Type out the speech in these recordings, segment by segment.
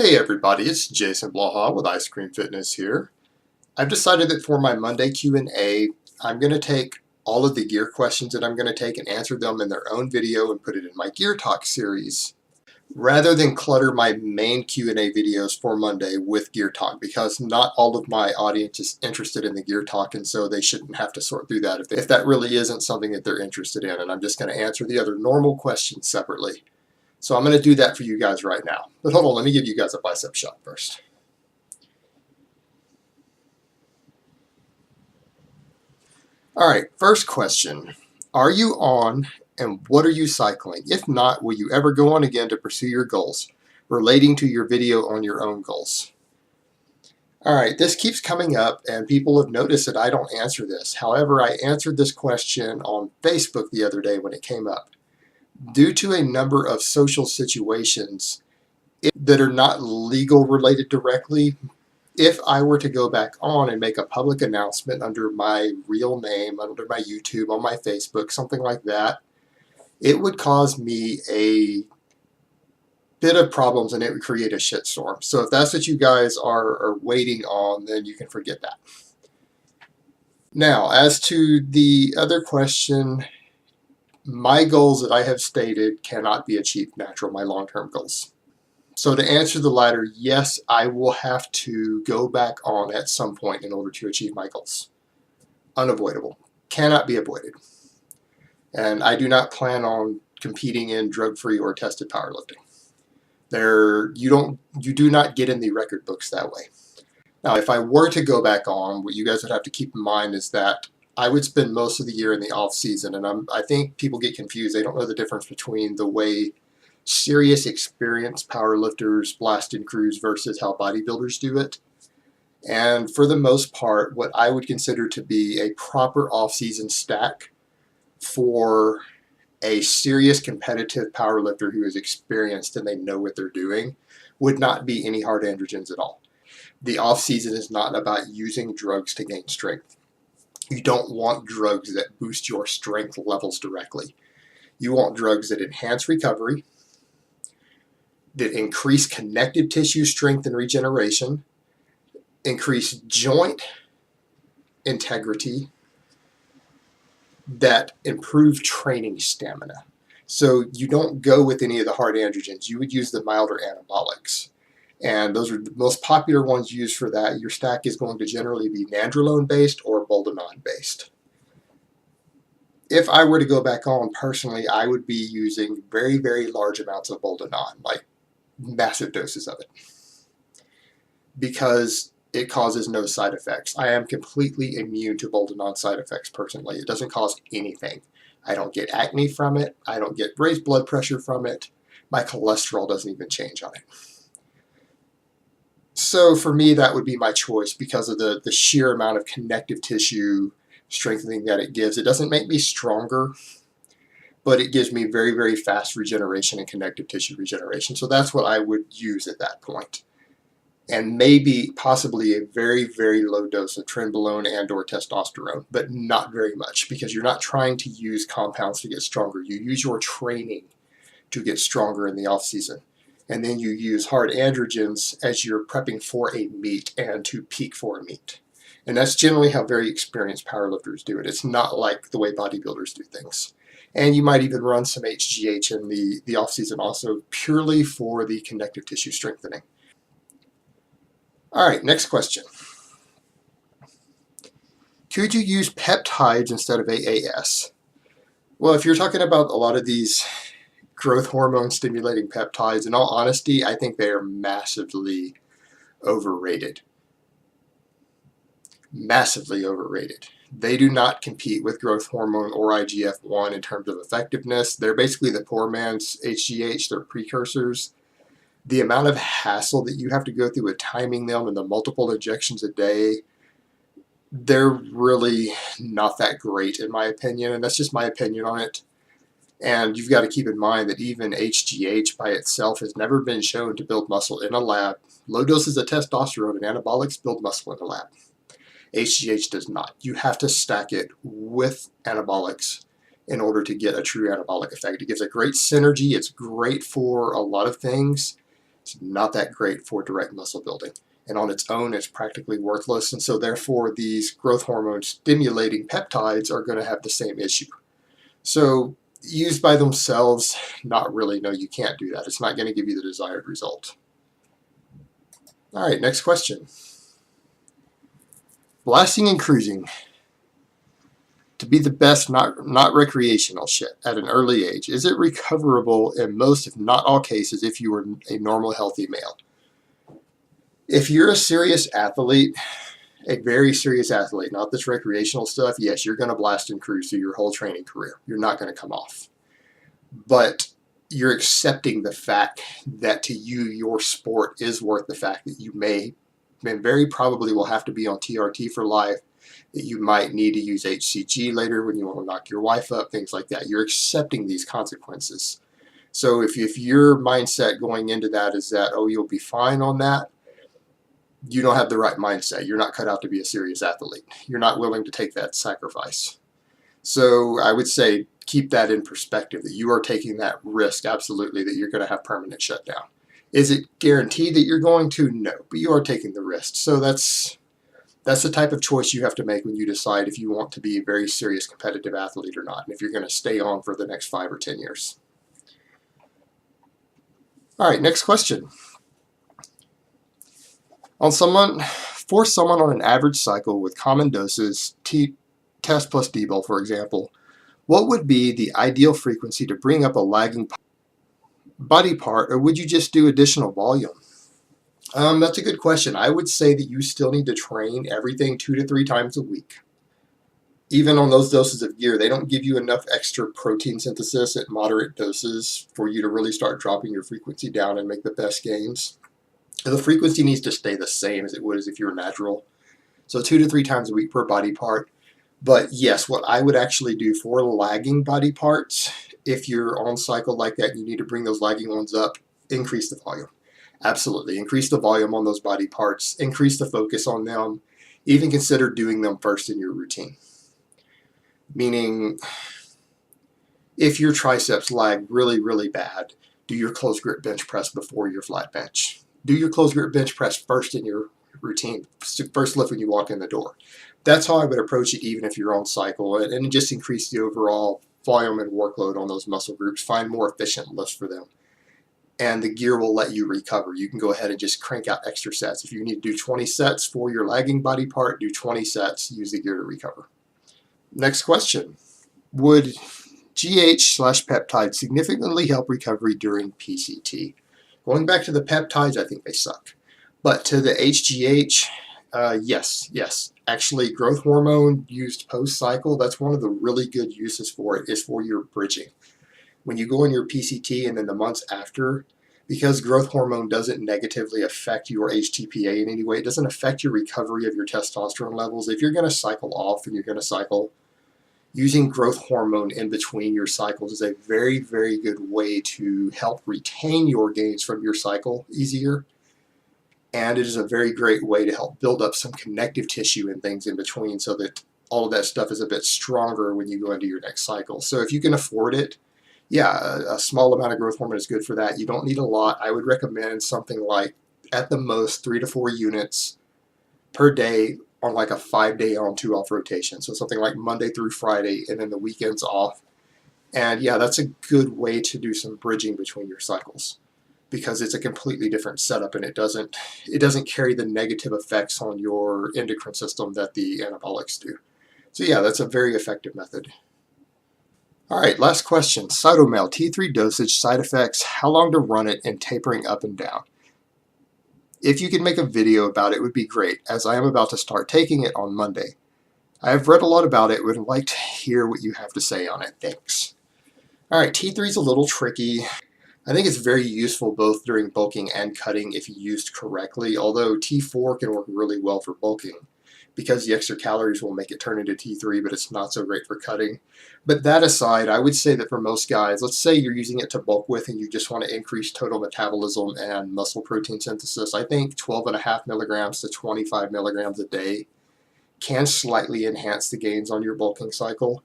Hey everybody, it's Jason Blaha with Ice Cream Fitness here. I've decided that for my Monday Q&A, I'm going to take all of the gear questions that I'm going to take and answer them in their own video and put it in my Gear Talk series, rather than clutter my main Q&A videos for Monday with Gear Talk, because not all of my audience is interested in the Gear Talk, and so they shouldn't have to sort through that if that really isn't something that they're interested in, and I'm just going to answer the other normal questions separately. So I'm going to do that for you guys right now. But hold on, let me give you guys a bicep shot first. All right, first question. Are you on, and what are you cycling? If not, will you ever go on again to pursue your goals, relating to your video on your own goals? All right, this keeps coming up, and people have noticed that I don't answer this. However, I answered this question on Facebook the other day when it came up. Due to a number of social situations that are not legal related directly, if I were to go back on and make a public announcement under my real name, under my YouTube, on my Facebook, something like that, it would cause me a bit of problems and it would create a shitstorm. So if that's what you guys are waiting on, then you can forget that. Now, as to the other question, my goals that I have stated cannot be achieved natural, my long-term goals. So to answer the latter, yes, I will have to go back on at some point in order to achieve my goals. Unavoidable. Cannot be avoided. And I do not plan on competing in drug-free or tested powerlifting. You do not get in the record books that way. Now, if I were to go back on, what you guys would have to keep in mind is that I would spend most of the year in the off season, and I think people get confused. They don't know the difference between the way serious experienced powerlifters blast in crews versus how bodybuilders do it. And for the most part, what I would consider to be a proper off-season stack for a serious competitive powerlifter who is experienced and they know what they're doing would not be any hard androgens at all. The off-season is not about using drugs to gain strength. You don't want drugs that boost your strength levels directly. You want drugs that enhance recovery, that increase connective tissue strength and regeneration, increase joint integrity, that improve training stamina. So you don't go with any of the hard androgens. You would use the milder anabolics. And those are the most popular ones used for that. Your stack is going to generally be nandrolone based or boldenone based. If I were to go back on personally, I would be using very, very large amounts of boldenone, like massive doses of it, because it causes no side effects. I am completely immune to boldenone side effects personally. It doesn't cause anything. I don't get acne from it. I don't get raised blood pressure from it. My cholesterol doesn't even change on it. So for me, that would be my choice because of the sheer amount of connective tissue strengthening that it gives. It doesn't make me stronger, but it gives me very, very fast regeneration and connective tissue regeneration. So that's what I would use at that point. And maybe possibly a very, very low dose of trenbolone and or testosterone, but not very much, because you're not trying to use compounds to get stronger. You use your training to get stronger in the off season. And then you use hard androgens as you're prepping for a meet and to peak for a meet. And that's generally how very experienced powerlifters do it. It's not like the way bodybuilders do things. And you might even run some HGH in the off season also, purely for the connective tissue strengthening. All right, next question. Could you use peptides instead of AAS? Well, if you're talking about a lot of these growth hormone stimulating peptides, in all honesty, I think they are massively overrated. Massively overrated. They do not compete with growth hormone or IGF-1 in terms of effectiveness. They're basically the poor man's HGH. They're precursors. The amount of hassle that you have to go through with timing them and the multiple injections a day, they're really not that great in my opinion, and that's just my opinion on it. And you've got to keep in mind that even HGH by itself has never been shown to build muscle in a lab. Low doses of testosterone and anabolics build muscle in a lab. HGH does not. You have to stack it with anabolics in order to get a true anabolic effect. It gives a great synergy. It's great for a lot of things. It's not that great for direct muscle building. And on its own, it's practically worthless. And so therefore, these growth hormone stimulating peptides are going to have the same issue. So used by themselves, not really. No, you can't do that. It's not going to give you the desired result. All right, next question. Blasting and cruising. To be the best, not recreational shit at an early age, is it recoverable in most, if not all cases, if you were a normal, healthy male? If you're a serious athlete, a very serious athlete, not this recreational stuff, yes, you're going to blast and cruise through your whole training career. You're not going to come off. But you're accepting the fact that to you, your sport is worth the fact that you may, and very probably will have to be on TRT for life, that you might need to use HCG later when you want to knock your wife up, things like that. You're accepting these consequences. So if your mindset going into that is that, oh, you'll be fine on that, you don't have the right mindset. You're not cut out to be a serious athlete. You're not willing to take that sacrifice. So I would say keep that in perspective, that you are taking that risk, absolutely, that you're going to have permanent shutdown. Is it guaranteed that you're going to? No, but you are taking the risk. So that's the type of choice you have to make when you decide if you want to be a very serious competitive athlete or not, and if you're going to stay on for the next 5 or 10 years. All right, next question. For someone on an average cycle with common doses, test plus debol, for example, what would be the ideal frequency to bring up a lagging body part, or would you just do additional volume? That's a good question. I would say that you still need to train everything 2 to 3 times a week. Even on those doses of gear, they don't give you enough extra protein synthesis at moderate doses for you to really start dropping your frequency down and make the best gains. The frequency needs to stay the same as it would as if you were natural. So 2 to 3 times a week per body part. But yes, what I would actually do for lagging body parts, if you're on cycle like that and you need to bring those lagging ones up, increase the volume. Absolutely. Increase the volume on those body parts. Increase the focus on them. Even consider doing them first in your routine. Meaning, if your triceps lag really, really bad, do your closed grip bench press before your flat bench. Do your closed grip bench press first in your routine. First lift when you walk in the door. That's how I would approach it even if you're on cycle. And just increase the overall volume and workload on those muscle groups. Find more efficient lifts for them. And the gear will let you recover. You can go ahead and just crank out extra sets. If you need to do 20 sets for your lagging body part, do 20 sets, use the gear to recover. Next question. Would GH/peptides significantly help recovery during PCT? Going back to the peptides, I think they suck. But to the HGH, yes. Actually, growth hormone used post-cycle, that's one of the really good uses for it, is for your bridging. When you go in your PCT and then the months after, because growth hormone doesn't negatively affect your HTPA in any way, it doesn't affect your recovery of your testosterone levels. If you're going to cycle off and you're going to cycle, using growth hormone in between your cycles is a very, very good way to help retain your gains from your cycle easier. And it is a very great way to help build up some connective tissue and things in between so that all of that stuff is a bit stronger when you go into your next cycle. So if you can afford it, yeah, a small amount of growth hormone is good for that. You don't need a lot. I would recommend something like, at the most, 3 to 4 units per day on like a 5-day on 2-off rotation. So something like Monday through Friday and then the weekends off. And yeah, that's a good way to do some bridging between your cycles because it's a completely different setup and it doesn't carry the negative effects on your endocrine system that the anabolics do. So yeah, that's a very effective method. All right, last question. Cytomel, T3 dosage, side effects, how long to run it, and tapering up and down. If you could make a video about it, it would be great, as I am about to start taking it on Monday. I have read a lot about it, would like to hear what you have to say on it. Thanks. All right, T3 is a little tricky. I think it's very useful both during bulking and cutting if used correctly, although T4 can work really well for bulking because the extra calories will make it turn into T3, but it's not so great for cutting. But that aside, I would say that for most guys, let's say you're using it to bulk with and you just want to increase total metabolism and muscle protein synthesis, I think 12.5 milligrams to 25 milligrams a day can slightly enhance the gains on your bulking cycle.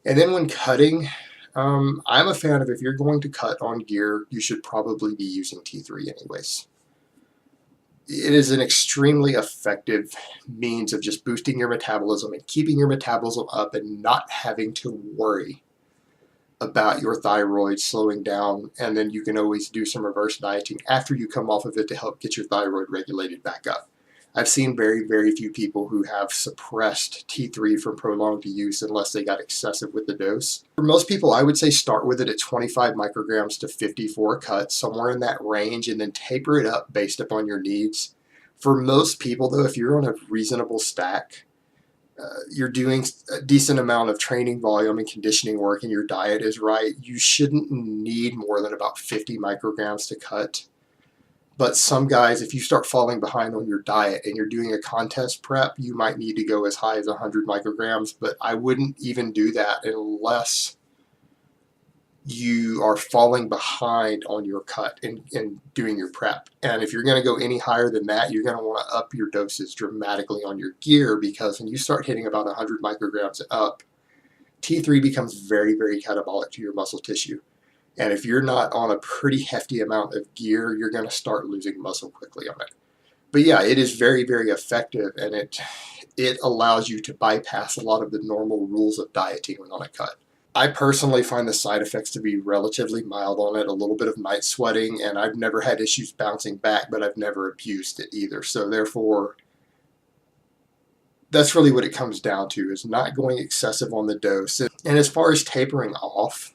And then when cutting, I'm a fan of, if you're going to cut on gear, you should probably be using T3 anyways. It is an extremely effective means of just boosting your metabolism and keeping your metabolism up and not having to worry about your thyroid slowing down. And then you can always do some reverse dieting after you come off of it to help get your thyroid regulated back up. I've seen very, very few people who have suppressed T3 from prolonged use unless they got excessive with the dose. For most people, I would say start with it at 25 micrograms to 50 for a cut, somewhere in that range, and then taper it up based upon your needs. For most people, though, if you're on a reasonable stack, you're doing a decent amount of training volume and conditioning work, and your diet is right, you shouldn't need more than about 50 micrograms to cut. But some guys, if you start falling behind on your diet and you're doing a contest prep, you might need to go as high as 100 micrograms, but I wouldn't even do that unless you are falling behind on your cut and doing your prep. And if you're going to go any higher than that, you're going to want to up your doses dramatically on your gear, because when you start hitting about 100 micrograms up, T3 becomes very, very catabolic to your muscle tissue. And if you're not on a pretty hefty amount of gear, you're going to start losing muscle quickly on it. But yeah, it is very, very effective, and it allows you to bypass a lot of the normal rules of dieting when on a cut. I personally find the side effects to be relatively mild on it, a little bit of night sweating, and I've never had issues bouncing back, but I've never abused it either. So therefore, that's really what it comes down to, is not going excessive on the dose. And as far as tapering off,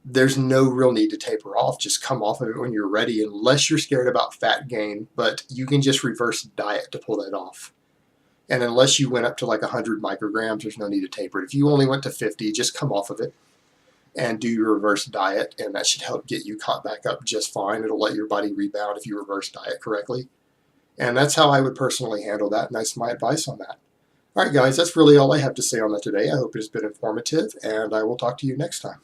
there's no real need to taper off. Just come off of it when you're ready, unless you're scared about fat gain, but you can just reverse diet to pull that off. And unless you went up to like 100 micrograms, there's no need to taper it. If you only went to 50, just come off of it and do your reverse diet, and that should help get you caught back up just fine. It'll let your body rebound if you reverse diet correctly. And that's how I would personally handle that, and that's my advice on that. All right, guys, that's really all I have to say on that today. I hope it has been informative, and I will talk to you next time.